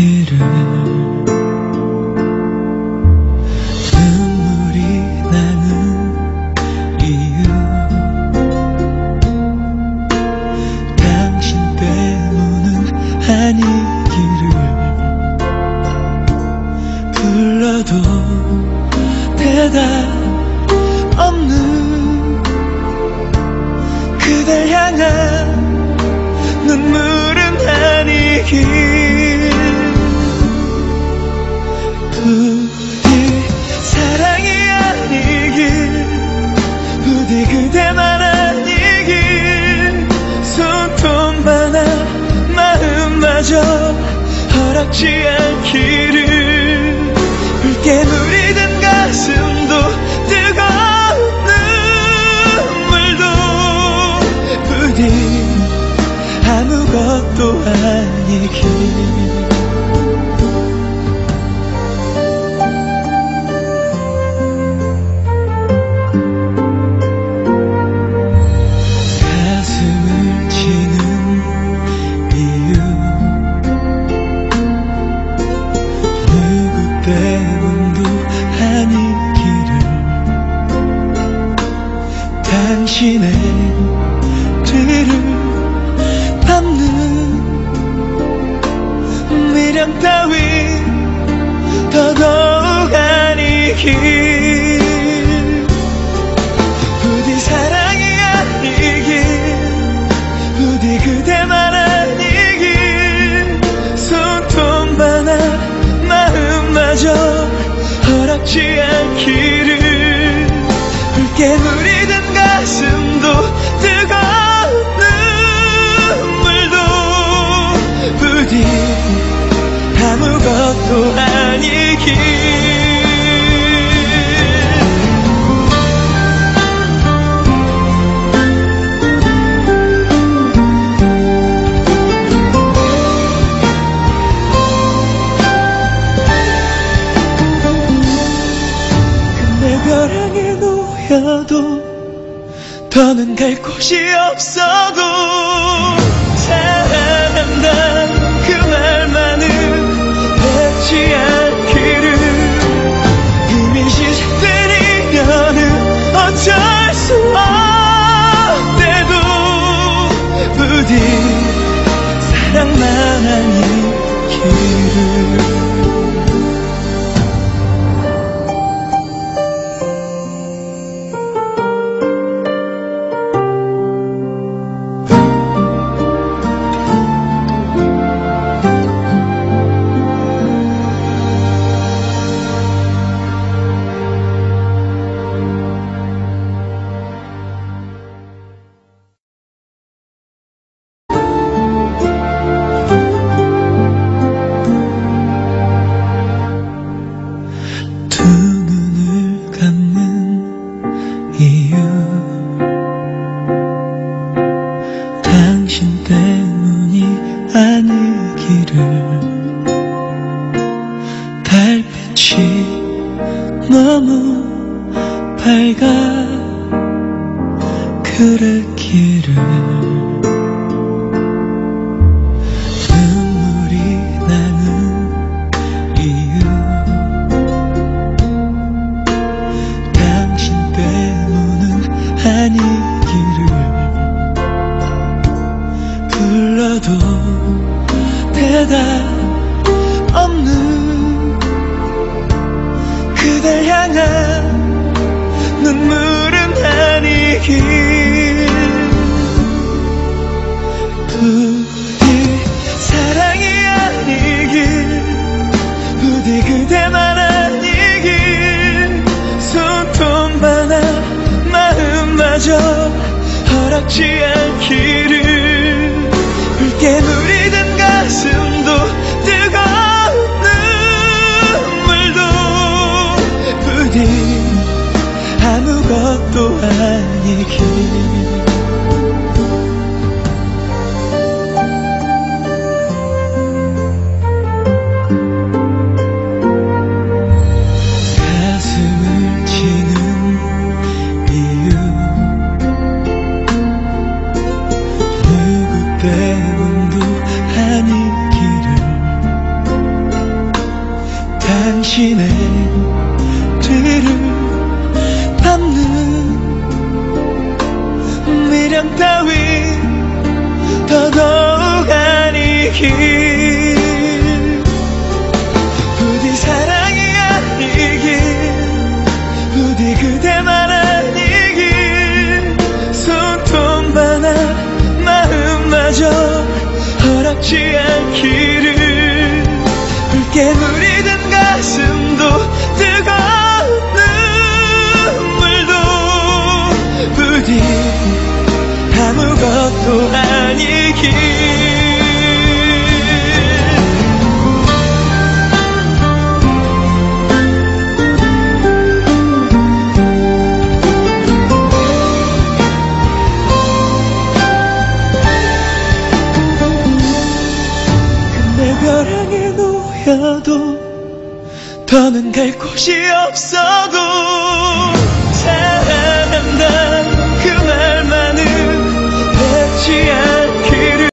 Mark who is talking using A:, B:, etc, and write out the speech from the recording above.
A: 길을 눈물이 나는 이유 당신 때문은 아니기를 불러도 대답 없는 그댈 향한 눈물은 아니길 부디 사랑이 아니길 부디 그대만 아니길 손톱만한 마음마저 허락지 않기를 붉게 누리던 가슴도 뜨거운 눈물도 부디 아무것도 아니길 가슴을 치는 이유 누구 때문도 아니기를 당신의 뒤를 밟는 미련 따윈 더더욱 아니길 부디 사랑이 아니길 부디 그대만 아니길 손톱만한 마음마저 허락지 않기를 붉게 누리던 가슴도 뜨거운 눈물도 부디 아무것도 아니길 근데 벼랑에 놓여도 더는 갈 곳이 없어도 사랑한다 그 말만은 잊지 않기를 이미 시작되려는 어쩔 수 없대도 부디 사랑만 아니기를 당신 때문이 아니기를 달빛이 너무 밝아 그랬기를 눈물이 나는 이유 당신 때문은 아니기를 불러도 대답 없는 그댈 향한 눈물은 아니길 부디 사랑이 아니길 부디 그대만 아니길 손톱만한 마음마저 허락지 않기를 붉게 누리던 가슴도 뜨거운 눈물도 부디 아무것도 아니길 가슴을 치는 이유 당신의 뒤를 밟는 미련 따위 더더욱 아니길 부디 사랑이 아니길 부디 그대만 아니길 손톱만 한 마음마저 허락지 않기를 붉게 누리던 가슴도 뜨거운 눈물도 부디 아무것도 아니길 벼랑에 놓여도 더는 갈 곳이 없어도 사랑한다